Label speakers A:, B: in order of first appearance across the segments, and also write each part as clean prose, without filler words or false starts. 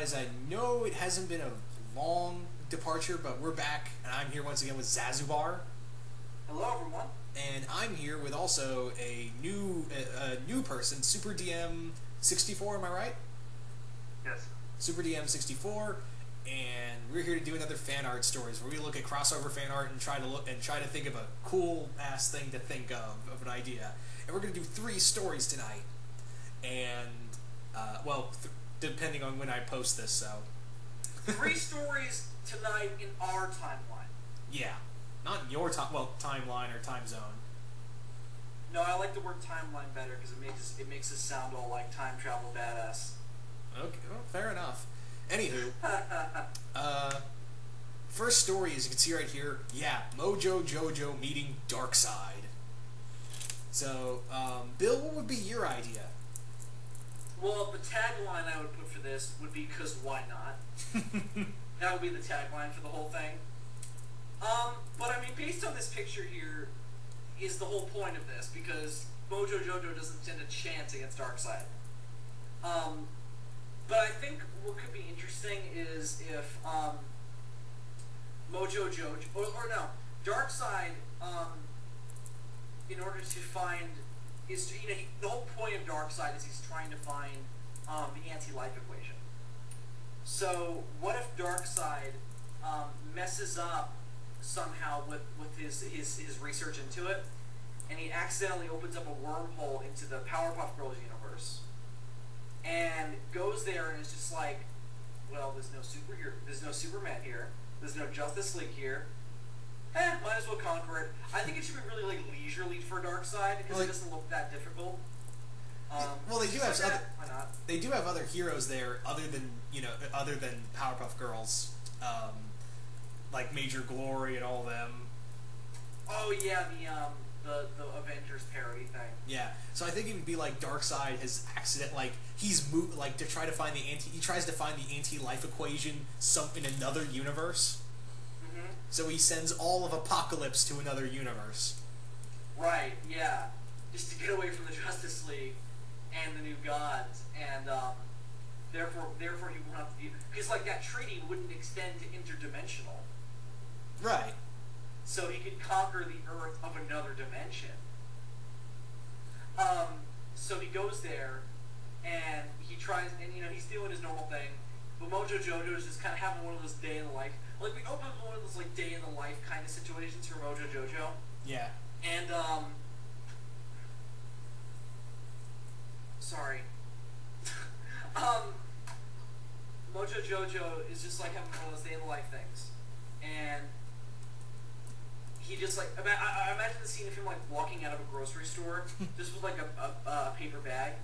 A: guys, I know it hasn't been a long departure, but we're back, and I'm here once again with ZazuBaar.
B: Hello, everyone.
A: And I'm here with also a new person, Super DM 64. Am I right?
B: Yes.
A: Super DM 64, and we're here to do another fan art stories where we look at crossover fan art and try to think of a cool ass thing to think of an idea. And we're gonna do 3 stories tonight, and depending on when I post this, so
B: 3 stories tonight in our timeline.
A: Yeah, not in your timeline or time zone.
B: No, I like the word timeline better because it makes us sound all like time travel badass.
A: Okay, well, fair enough. Anywho, first story, as you can see right here, yeah, Mojo Jojo meeting Darkseid. So, Bill, what would be your idea?
B: Well, the tagline I would put for this would be "'Cause why not?" That would be the tagline for the whole thing. But I mean, based on this picture here, is the whole point of this, because Mojo Jojo doesn't stand a chance against Darkseid. But I think what could be interesting is if Mojo Jojo, or no, Darkseid, in order to find, the whole point of Darkseid is he's trying to find the anti-life equation. So what if Darkseid messes up somehow with his research into it, and he accidentally opens up a wormhole into the Powerpuff Girls universe, and goes there and is just like, well, there's no superhero, there's no Superman here, there's no Justice League here. Might as well conquer it. I think it should be really like leisurely for Darkseid because it doesn't look that difficult.
A: Well, they do have
B: why not?
A: They do have other heroes there, other than Powerpuff Girls, like Major Glory and all them.
B: Oh yeah, the Avengers parody thing.
A: Yeah, so I think it would be like Darkseid has to try to find he tries to find the anti-life equation in another universe. So he sends all of Apocalypse to another universe.
B: Right, yeah. Just to get away from the Justice League and the New Gods, and therefore he won't have to be, because like that treaty wouldn't extend to interdimensional.
A: Right.
B: So he could conquer the Earth of another dimension. So he goes there, and he tries, and he's doing his normal thing, but Mojo Jojo is just kind of having one of those day in the life. Like, we opened one of those, like, day-in-the-life kind of situations for Mojo Jojo.
A: Yeah.
B: And, sorry. Mojo Jojo is just, like, having one of those day-in-the-life things. And he just, like, I imagine the scene of him, like, walking out of a grocery store, just with, like, a paper bag.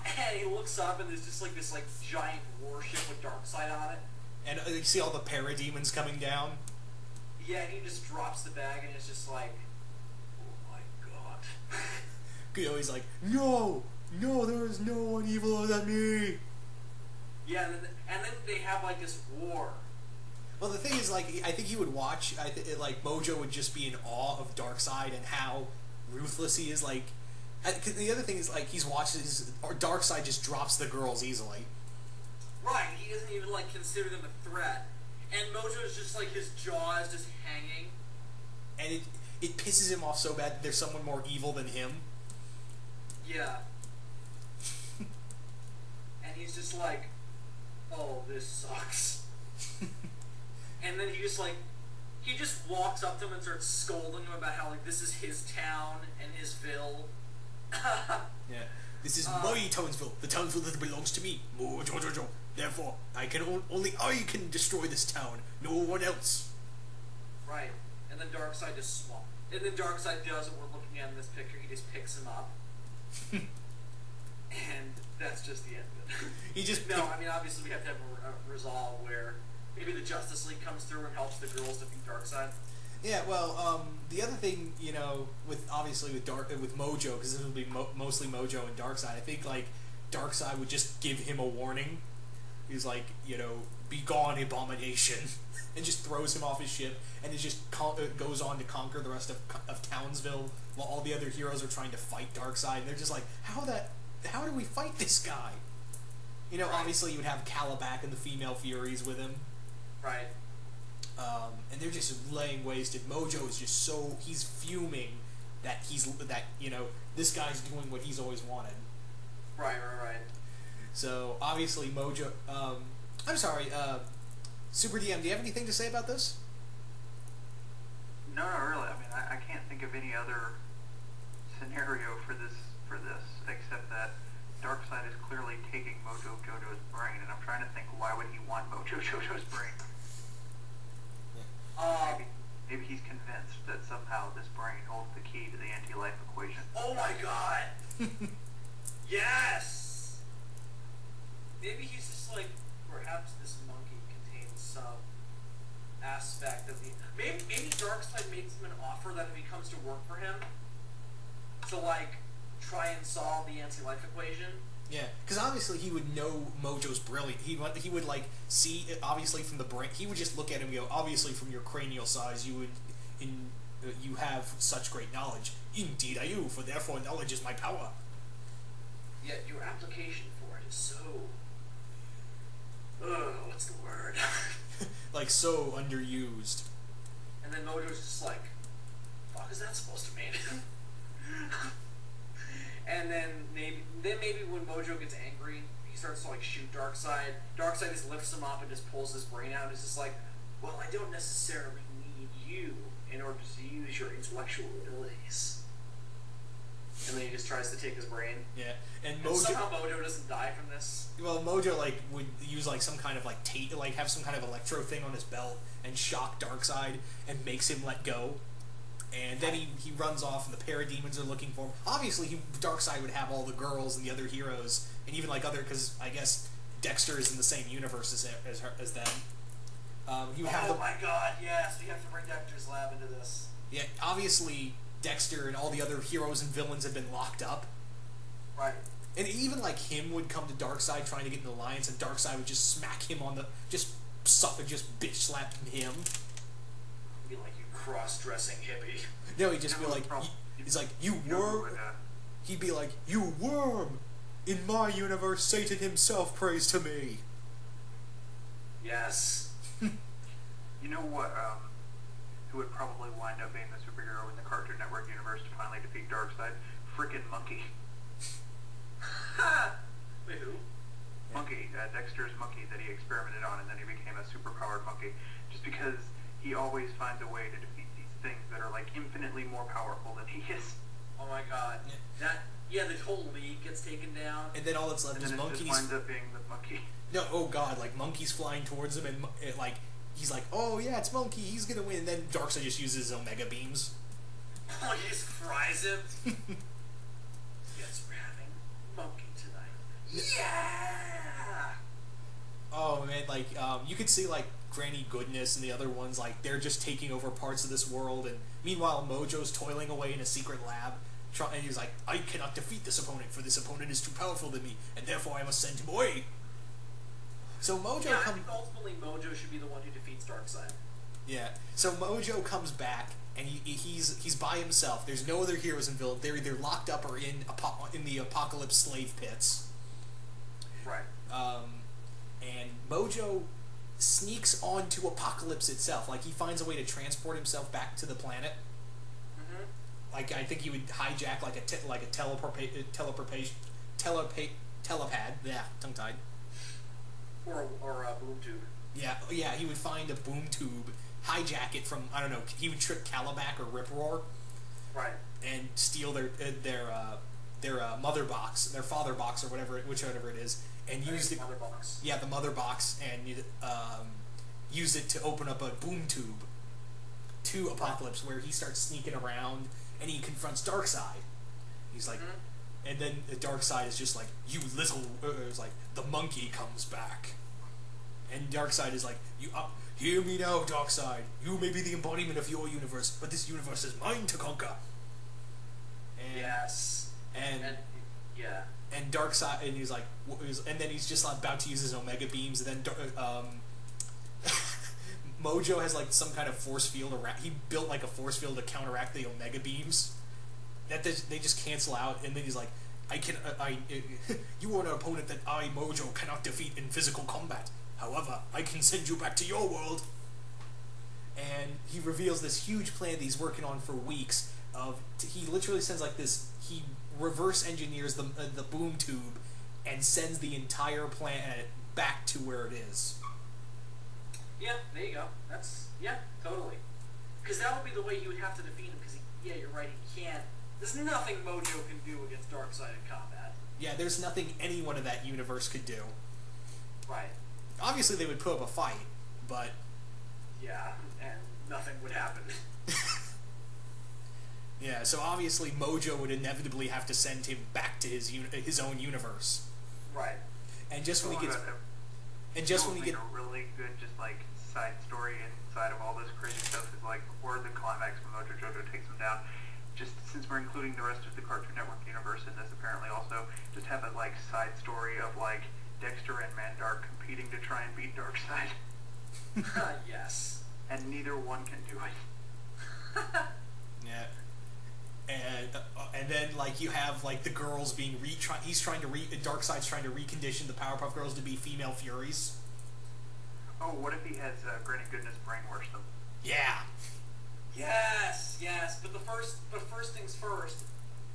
B: And he looks up, and there's just, like, this, like, giant warship with Darkseid on it.
A: And you see all the parademons coming down?
B: Yeah, and he just drops the bag, and it's just like, oh my god.
A: He's like, no, there is no one evil than me.
B: Yeah, and then they have, like, this war.
A: Well, the thing is, like, I think he would watch, Mojo would just be in awe of Darkseid and how ruthless he is, like, cause the other thing is, like, he's watching Darkseid just drops the girls easily.
B: Right, he doesn't even, like, consider them a threat. And Mojo's just, like, his jaw is just hanging.
A: And it pisses him off so bad that there's someone more evil than him.
B: Yeah. And he's just like, oh, this sucks. And then he just walks up to him and starts scolding him about how, like, this is his town and his ville.
A: Yeah. This is my Townsville, the Townsville that belongs to me, Mojo Jojo. Therefore, only I can destroy this town, no one else. Right.
B: And then Darkseid just swamp. And then Darkseid does what we're looking at in this picture. He just picks him up. And that's just the end of it.
A: He just
B: I mean, obviously we have to have a resolve where maybe the Justice League comes through and helps the girls defeat Darkseid.
A: Yeah, well, the other thing, with Mojo, because this will be mostly Mojo and Darkseid, I think, like, Darkseid would just give him a warning. He's like, be gone, abomination, and just throws him off his ship, and it just goes on to conquer the rest of Townsville, while all the other heroes are trying to fight Darkseid, and they're just like, how do we fight this guy? You know,
B: Right.
A: obviously you would have Calabac and the female Furies with him.
B: Right.
A: And they're just laying waste. And Mojo is just he's fuming that this guy's doing what he's always wanted.
B: Right.
A: So obviously Mojo. I'm sorry, Super DM. Do you have anything to say about this?
C: No, not really. I mean, I can't think of any other scenario for this except that Darkseid is clearly taking Mojo Jojo's brain, and I'm trying to think why would he want Mojo Jojo's brain. Maybe he's convinced that somehow this brain holds the key to the anti-life equation.
B: Oh my god! Yes! Maybe he's just like, perhaps this monkey contains some aspect of the... Maybe Darkseid makes him an offer that if he comes to work for him, to like, try and solve the anti-life equation.
A: Yeah, because obviously he would know Mojo's brilliant. He would like see it, obviously from the brain. He would just look at him and go, obviously from your cranial size, you have such great knowledge. Indeed I do, for therefore knowledge is my power.
B: Yet your application for it is so... what's the word?
A: Like, so underused.
B: And then Mojo's just like, fuck is that supposed to mean? And then maybe when Mojo gets angry, he starts to like shoot Darkseid. Darkseid just lifts him up and just pulls his brain out. It's just like, well, I don't necessarily need you in order to use your intellectual abilities. And then he just tries to take his brain.
A: Yeah, and
B: somehow Mojo doesn't die from this.
A: Well, Mojo like would use like some kind of like have some kind of electro thing on his belt and shock Darkseid and makes him let go. And then he runs off, and the parademons are looking for him. Obviously, Darkseid would have all the girls and the other heroes, and even like because I guess Dexter is in the same universe as them. He would have
B: my god, yes, we have to bring Dexter's lab into this.
A: Yeah, obviously Dexter and all the other heroes and villains have been locked up.
B: Right.
A: And even like him would come to Darkseid trying to get an alliance, and Darkseid would just smack him on the just bitch slap him.
B: Be like, you cross-dressing hippie.
A: No, he'd just be like, he's like, you worm. He'd be like, you worm. In my universe, Satan himself prays to me.
B: Yes.
C: You know what? Who would probably wind up being the superhero in the Cartoon Network universe to finally defeat Darkseid? Frickin' Monkey.
B: Wait, who?
C: Monkey, Dexter's monkey that he experimented on, and then he became a superpowered monkey. Just because he always finds a way to defeat these things that are like infinitely more powerful than he is.
B: Oh my god. The whole league gets taken down.
A: And then all that's left is monkeys.
C: Just winds up being the monkey.
A: No, oh god, like monkeys flying towards him, and like he's like, oh yeah, it's Monkey, he's gonna win. And then Darkseid just uses his Omega beams.
B: Oh, he just fries him. Yes, we're having Monkey tonight. Yeah.
A: Oh man, like you could see like Granny Goodness and the other ones, like they're just taking over parts of this world, and meanwhile Mojo's toiling away in a secret lab. And he's like, I cannot defeat this opponent, for this opponent is too powerful than me, and therefore I must send him away. So Mojo
B: I think ultimately Mojo should be the one who defeats Darkseid.
A: Yeah. So Mojo comes back, and he's by himself. There's no other heroes in villains. They're either locked up or in the Apocalypse slave pits.
B: Right.
A: And Mojo sneaks onto Apocalypse itself. Like, he finds a way to transport himself back to the planet. Like, I think he would hijack like a telepad. Yeah, tongue-tied.
B: Or a boom tube.
A: Yeah, he would find a boom tube, hijack it from, I don't know, he would trick Calabac or Rip-Roar.
B: Right.
A: And steal their mother box, their father box, or whichever it is, and use the
B: mother box.
A: Yeah, the mother box, and use it to open up a boom tube to Apocalypse, where he starts sneaking around, and he confronts Darkseid. He's like, and then the Darkseid is just like, you little, it's like, the monkey comes back. And Darkseid is like, hear me now, Darkseid. You may be the embodiment of your universe, but this universe is mine to conquer. And,
B: yes. And yeah.
A: And Darkseid, and he's like, and then he's just like about to use his Omega beams, and then Mojo has like some kind of force field around. He built like a force field to counteract the Omega beams. That they just cancel out, and then he's like, you are an opponent that I, Mojo, cannot defeat in physical combat. However, I can send you back to your world. And he reveals this huge plan that he's working on for weeks. He literally sends like this. He reverse engineers the boom tube and sends the entire planet back to where it is.
B: Yeah, there you go. Totally. Because that would be the way you would have to defeat him. Because you're right. He can't. There's nothing Mojo can do against Darkseid in combat.
A: Yeah, there's nothing anyone in that universe could do.
B: Right.
A: Obviously, they would put up a fight, but
B: yeah, and nothing would happen.
A: Yeah, so obviously Mojo would inevitably have to send him back to his own universe.
B: Right.
A: And just when he gets,
C: a really good just like side story inside of all this crazy stuff is like before the climax when Mojo Jojo takes him down. Just since we're including the rest of the Cartoon Network universe in this, apparently also just have a like side story of like Dexter and Mandark competing to try and beat Darkseid.
B: Yes.
C: And neither one can do it.
A: Yeah. And then like you have like the girls being Darkseid's trying to recondition the Powerpuff Girls to be female Furies.
C: Oh, what if he has Granny Goodness brainwash them?
A: Yeah.
B: Yes. But first things first.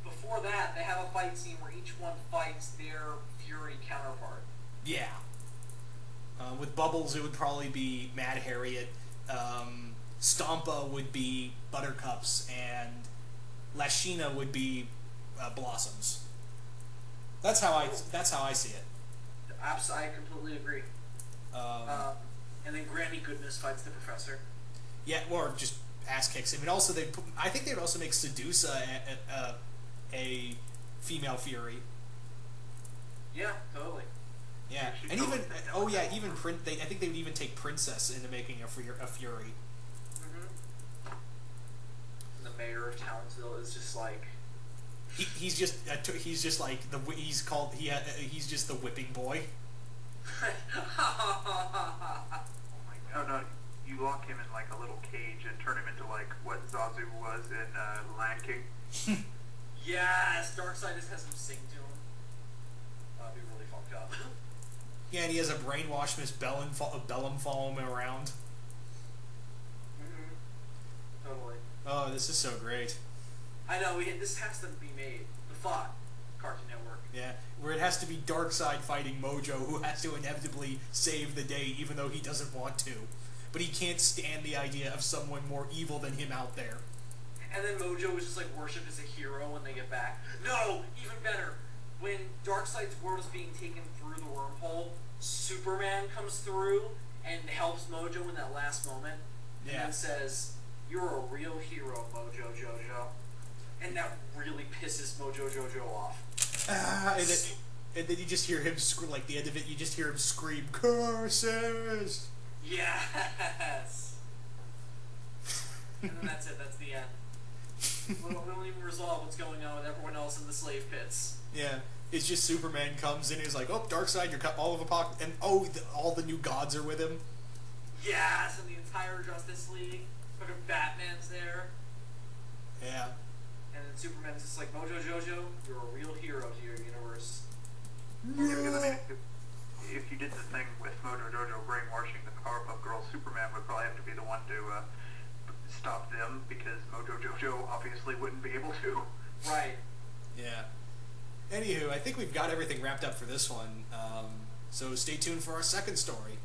B: Before that, they have a fight scene where each one fights their Fury counterpart.
A: Yeah. With Bubbles, it would probably be Mad Harriet. Stompa would be Buttercups, and Lashina would be Blossoms. That's how I see it.
B: I completely agree. And then Granny Goodness fights the Professor.
A: Yeah, or just ass kicks him. And also, I think they would also make Sedusa a female Fury.
B: Yeah, totally.
A: Yeah, and even I think they would even take Princess into making a Fury.
B: Mm-hmm. And the mayor of Townsville is just like
A: he's just like he's just the whipping boy.
C: Oh my god! No, you lock him in like a little cage and turn him into like what Zazu was in Lion King.
B: Yes, Darkseid just has him sing to him. That'd be really fucked up.
A: Yeah, and he has a brainwash Miss Bellum following him around.
B: Mm-hmm. Totally.
A: Oh, this is so great.
B: I know, this has to be made. The thought. Cartoon Network.
A: Yeah, where it has to be Darkseid fighting Mojo, who has to inevitably save the day even though he doesn't want to. But he can't stand the idea of someone more evil than him out there.
B: And then Mojo is just like worshipped as a hero when they get back. No! Even better! When Darkseid's world is being taken through the wormhole, Superman comes through and helps Mojo in that last moment. And then says, "You're a real hero, Mojo Jojo." And that really pisses Mojo Jojo off.
A: And then you just hear him scream, like the end of it, you just hear him scream, "Curses!"
B: Yes! And then that's it, that's the end. We don't even resolve what's going on with everyone else in the slave pits.
A: Yeah, it's just Superman comes in and he's like, "Oh, Darkseid, you're cut all of Apocalypse," and all the new gods are with him.
B: Yes, and the entire Justice League. Fucking Batman's there.
A: Yeah.
B: And then Superman's just like, "Mojo Jojo, you're a real hero to your universe."
C: Yeah, because I mean, if you did the thing with Mojo Jojo brainwashing the Powerpuff Girls, Superman would probably have to be the one to stop them, because Mojo Jojo obviously wouldn't be able to.
B: Right.
A: Yeah. Anywho, I think we've got everything wrapped up for this one. So stay tuned for our second story.